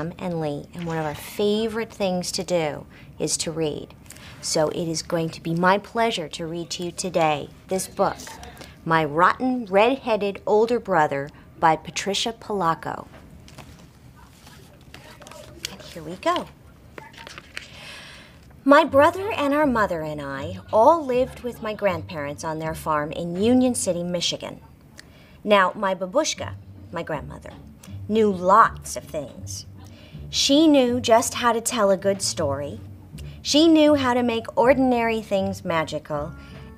Sam and Lee, and one of our favorite things to do is to read. So it is going to be my pleasure to read to you today this book, My Rotten Red-Headed Older Brother by Patricia Polacco. And here we go. My brother and our mother and I all lived with my grandparents on their farm in Union City, Michigan. Now, my babushka, my grandmother, knew lots of things. She knew just how to tell a good story. She knew how to make ordinary things magical.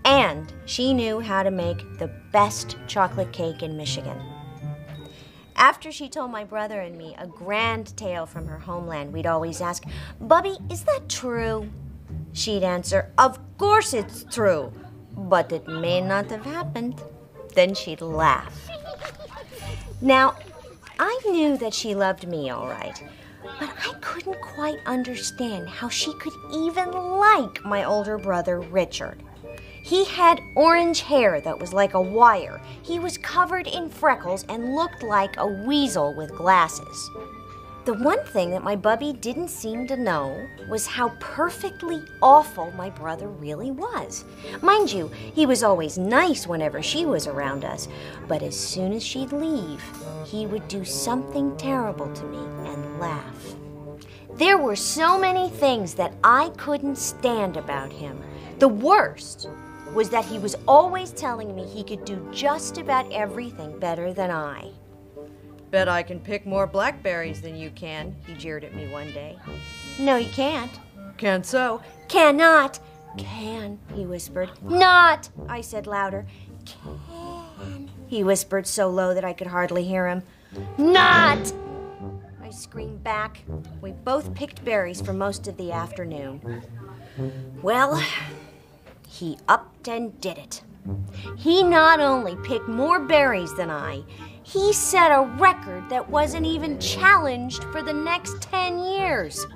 And she knew how to make the best chocolate cake in Michigan. After she told my brother and me a grand tale from her homeland, we'd always ask, "Bubby, is that true?" She'd answer, "Of course it's true, but it may not have happened." Then she'd laugh. Now, I knew that she loved me all right, but I couldn't quite understand how she could even like my older brother, Richard. He had orange hair that was like a wire. He was covered in freckles and looked like a weasel with glasses. The one thing that my bubby didn't seem to know was how perfectly awful my brother really was. Mind you, he was always nice whenever she was around us, but as soon as she'd leave, he would do something terrible to me and laugh. There were so many things that I couldn't stand about him. The worst was that he was always telling me he could do just about everything better than I. "Bet I can pick more blackberries than you can," he jeered at me one day. "No, you can't." "Can't so." "Cannot." "Can," he whispered. "Not," I said louder. "Can," he whispered so low that I could hardly hear him. "Not," I screamed back. We both picked berries for most of the afternoon. Well, he upped and did it. He not only picked more berries than I, he set a record that wasn't even challenged for the next 10 years.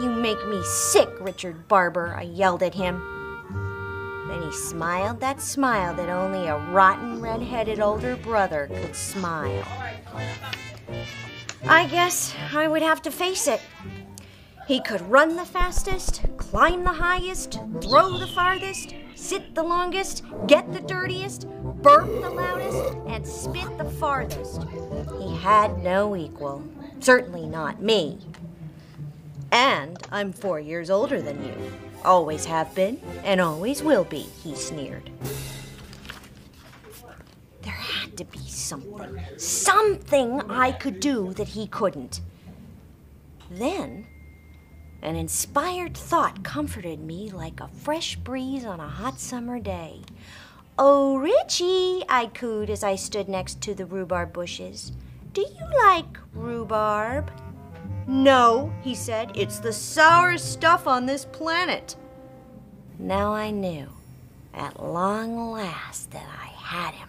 "You make me sick, Richard Barber," I yelled at him. Then he smiled that smile that only a rotten red-headed older brother could smile. I guess I would have to face it. He could run the fastest, climb the highest, throw the farthest, sit the longest, get the dirtiest, burp the loudest, and spit the farthest. He had no equal, certainly not me. "And I'm 4 years older than you. Always have been, and always will be," he sneered. There had to be something I could do that he couldn't. Then, an inspired thought comforted me like a fresh breeze on a hot summer day. "Oh, Richie," I cooed as I stood next to the rhubarb bushes. "Do you like rhubarb?" "No," he said. "It's the sourest stuff on this planet." Now I knew, at long last, that I had him.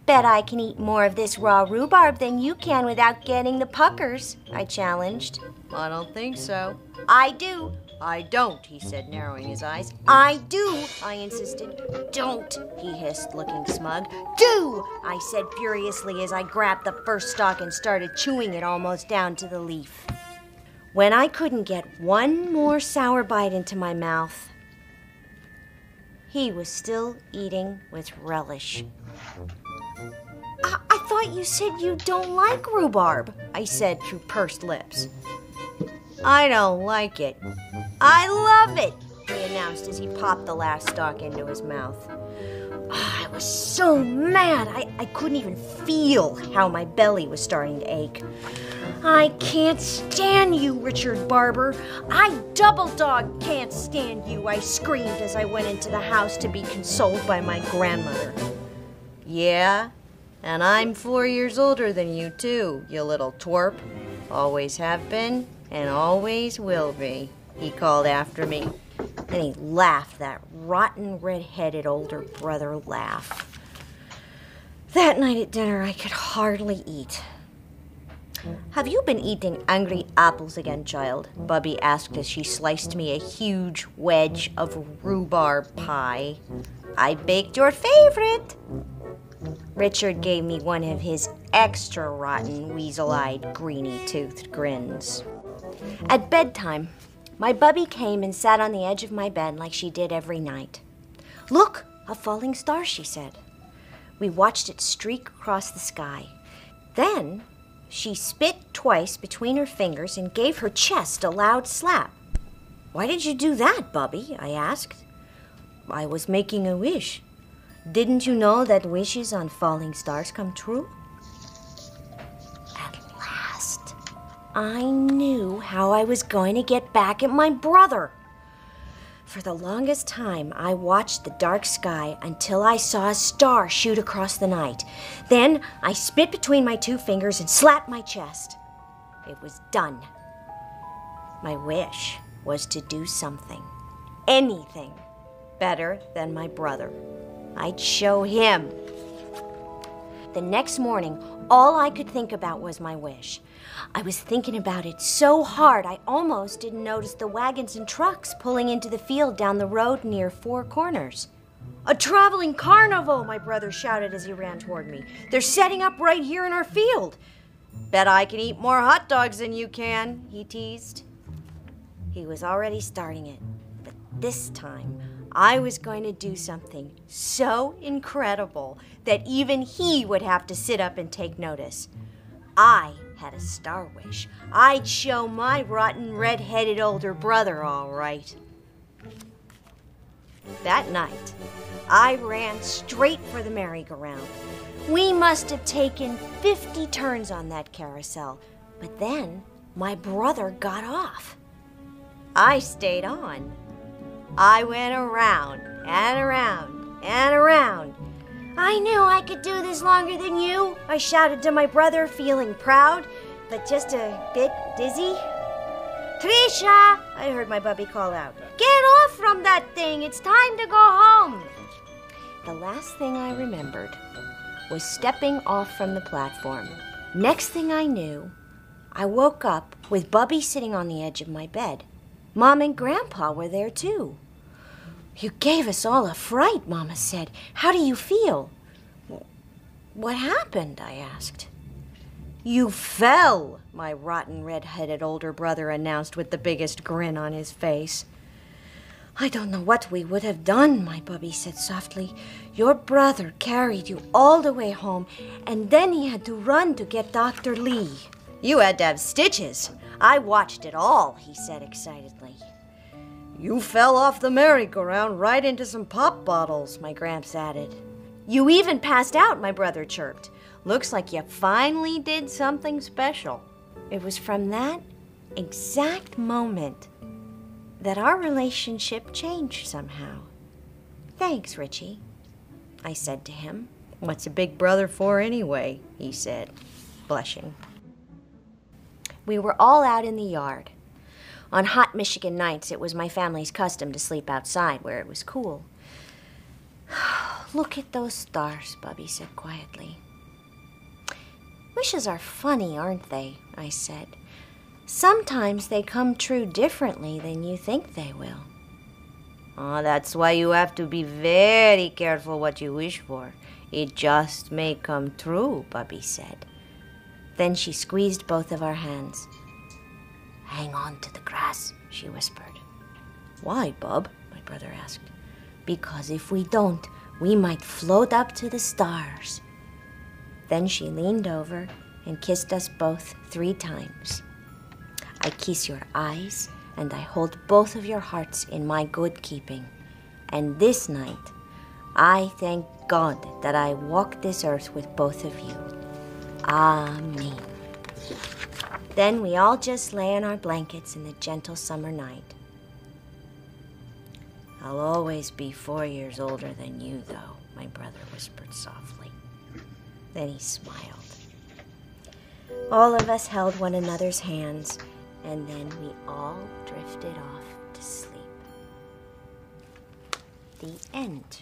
"Bet I can eat more of this raw rhubarb than you can without getting the puckers," I challenged. "I don't think so." "I do." "I don't," he said, narrowing his eyes. "I do," I insisted. "Don't," he hissed, looking smug. "Do," I said furiously as I grabbed the first stalk and started chewing it almost down to the leaf. When I couldn't get one more sour bite into my mouth, he was still eating with relish. I thought you said you don't like rhubarb," I said through pursed lips. "I don't like it. I love it," he announced as he popped the last stalk into his mouth. I was so mad, I couldn't even feel how my belly was starting to ache. "I can't stand you, Richard Barber. I double dog can't stand you," I screamed as I went into the house to be consoled by my grandmother. "Yeah? And I'm 4 years older than you, too, you little twerp. Always have been, and always will be," he called after me. Then he laughed that rotten red-headed older brother laugh. That night at dinner, I could hardly eat. "Have you been eating angry apples again, child?" Bubby asked as she sliced me a huge wedge of rhubarb pie. "I baked your favorite." Richard gave me one of his extra rotten, weasel-eyed, greeny-toothed grins. At bedtime, my bubby came and sat on the edge of my bed like she did every night. "Look, a falling star," she said. We watched it streak across the sky. Then she spit twice between her fingers and gave her chest a loud slap. "Why did you do that, Bubby?" I asked. "I was making a wish. Didn't you know that wishes on falling stars come true?" At last, I knew how I was going to get back at my brother. For the longest time, I watched the dark sky until I saw a star shoot across the night. Then I spit between my two fingers and slapped my chest. It was done. My wish was to do something, anything, better than my brother. I'd show him. The next morning, all I could think about was my wish. I was thinking about it so hard I almost didn't notice the wagons and trucks pulling into the field down the road near Four Corners. "A traveling carnival," my brother shouted as he ran toward me. "They're setting up right here in our field." "Bet I can eat more hot dogs than you can," he teased. He was already starting it, but this time I was going to do something so incredible that even he would have to sit up and take notice. I had a star wish. I'd show my rotten, red-headed older brother all right. That night, I ran straight for the merry-go-round. We must have taken 50 turns on that carousel, but then my brother got off. I stayed on. I went around and around and around. "I knew I could do this longer than you," I shouted to my brother, feeling proud, but just a bit dizzy. "Tricia," I heard my bubby call out, "get off from that thing. It's time to go home." The last thing I remembered was stepping off from the platform. Next thing I knew, I woke up with Bubby sitting on the edge of my bed. Mom and Grandpa were there too. "You gave us all a fright," Mama said. "How do you feel?" "What happened?" I asked. "You fell," my rotten, red-headed older brother announced with the biggest grin on his face. "I don't know what we would have done," my bubby said softly. "Your brother carried you all the way home, and then he had to run to get Dr. Lee." "You had to have stitches. I watched it all," he said excitedly. "You fell off the merry-go-round right into some pop bottles," my Gramps added. "You even passed out," my brother chirped. "Looks like you finally did something special." It was from that exact moment that our relationship changed somehow. "Thanks, Richie," I said to him. "What's a big brother for anyway?" he said, blushing. We were all out in the yard. On hot Michigan nights, it was my family's custom to sleep outside where it was cool. "Look at those stars," Bubby said quietly. "Wishes are funny, aren't they?" I said. "Sometimes they come true differently than you think they will." "Oh, that's why you have to be very careful what you wish for. It just may come true," Bubby said. Then she squeezed both of our hands. "Hang on to the grass," she whispered. "Why, Bub?" my brother asked. "Because if we don't, we might float up to the stars." Then she leaned over and kissed us both 3 times. "I kiss your eyes, and I hold both of your hearts in my good keeping. And this night, I thank God that I walked this earth with both of you. Amen." Then we all just lay in our blankets in the gentle summer night. "I'll always be 4 years older than you, though," my brother whispered softly. Then he smiled. All of us held one another's hands, and then we all drifted off to sleep. The end.